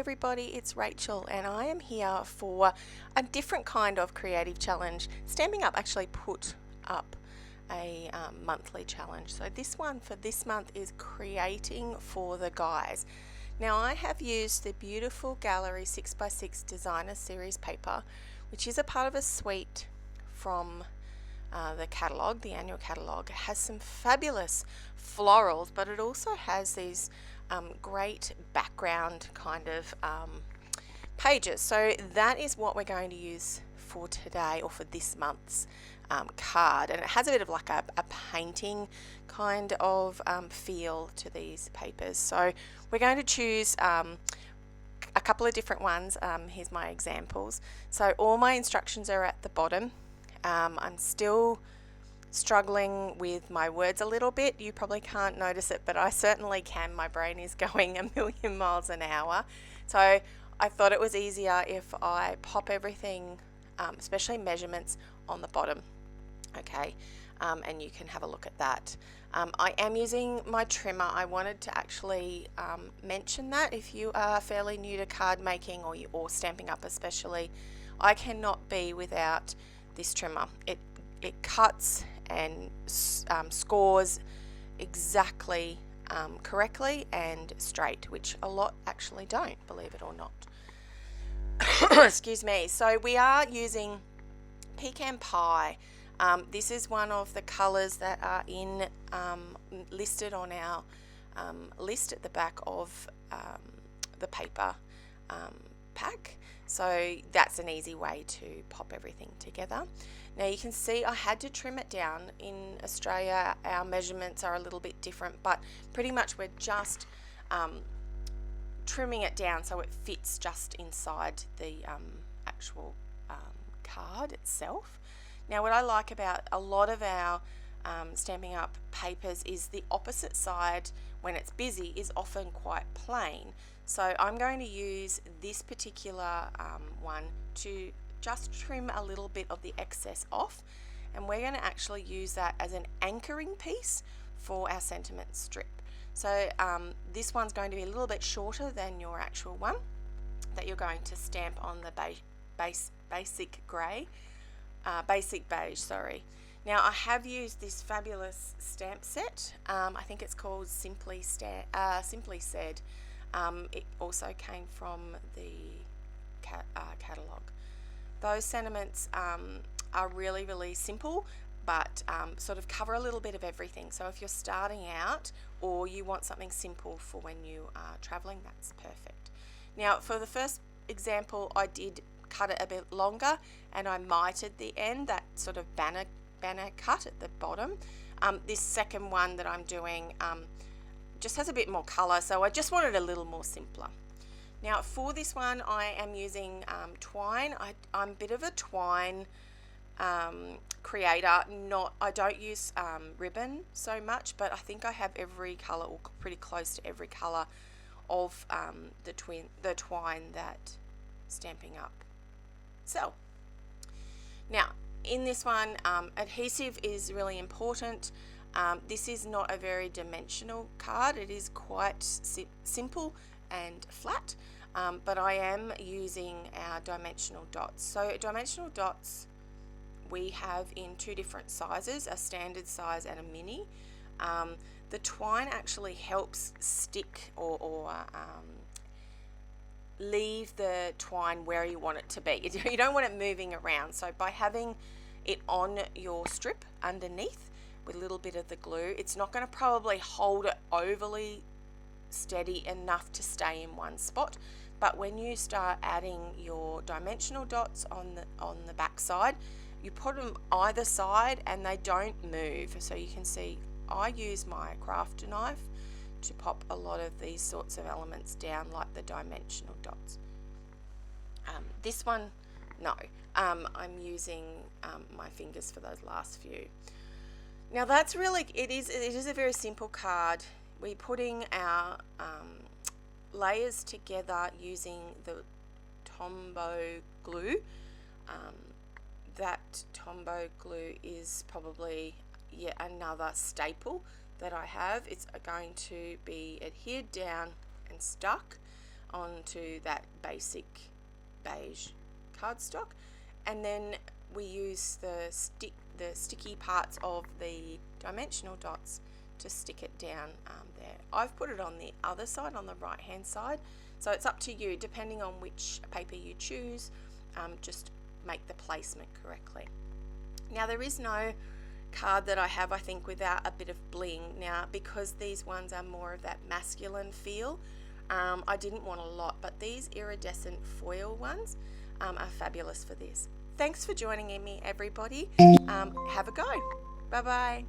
everybody, it's Rachel and I am here for a different kind of creative challenge. Stampin' Up actually put up a monthly challenge. So this one for this month is creating for the guys. Now I have used the beautiful Gallery 6x6 Designer Series paper, which is a part of a suite from the catalogue, the annual catalogue. It has some fabulous florals, but it also has these great background kind of pages. So that is what we're going to use for today, or for this month's card, and it has a bit of like a painting kind of feel to these papers. So we're going to choose a couple of different ones. Here's my examples. So all my instructions are at the bottom. I'm still struggling with my words a little bit. You probably can't notice it, but I certainly can. My brain is going a million miles an hour. So I thought it was easier if I pop everything, especially measurements, on the bottom. Okay, and you can have a look at that. I am using my trimmer. I wanted to actually mention that if you are fairly new to card making or Stampin' Up especially, I cannot be without this trimmer. It cuts and scores exactly correctly and straight, which a lot actually don't, believe it or not. Excuse me. So we are using pecan pie. This is one of the colors that are in listed on our list at the back of the paper pack. So that's an easy way to pop everything together. Now you can see I had to trim it down. In Australia our measurements are a little bit different, but pretty much we're just trimming it down so it fits just inside the actual card itself. Now what I like about a lot of our Stampin' Up papers is the opposite side, when it's busy, is often quite plain. So I'm going to use this particular one to just trim a little bit of the excess off, and we're going to actually use that as an anchoring piece for our sentiment strip. So this one's going to be a little bit shorter than your actual one that you're going to stamp on the basic beige, sorry. Now I have used this fabulous stamp set. I think it's called Simply Said. It also came from the catalogue. Those sentiments are really, really simple, but sort of cover a little bit of everything. So if you're starting out or you want something simple for when you are traveling, that's perfect. Now for the first example, I did cut it a bit longer and I mitered the end, that sort of banner cut at the bottom. This second one that I'm doing just has a bit more color, so I just wanted a little more simpler. Now for this one I am using twine. I'm a bit of a twine creator. I don't use ribbon so much, but I think I have every color, or pretty close to every color of the twine that Stampin' Up sell. Now in this one, adhesive is really important. This is not a very dimensional card. It is quite simple and flat, but I am using our dimensional dots. So dimensional dots we have in two different sizes, a standard size and a mini. The twine actually helps stick or leave the twine where you want it to be. You don't want it moving around, so by having it on your strip underneath with a little bit of the glue, it's not going to probably hold it overly steady enough to stay in one spot. But when you start adding your dimensional dots on the back side, you put them either side and they don't move. So you can see I use my crafter knife to pop a lot of these sorts of elements down, like the dimensional dots. This one, no, I'm using my fingers for those last few. Now that's really, it is a very simple card. We're putting our layers together using the Tombow glue. That Tombow glue is probably yet another staple that I have. It's going to be adhered down and stuck onto that basic beige cardstock, and then we use the sticky parts of the dimensional dots to stick it down there. I've put it on the other side, on the right hand side, so it's up to you depending on which paper you choose. Just make the placement correctly. Now there is no card that I have, I think, without a bit of bling. Now because these ones are more of that masculine feel, I didn't want a lot, but these iridescent foil ones are fabulous for this. Thanks for joining me, everybody. Have a go. Bye bye.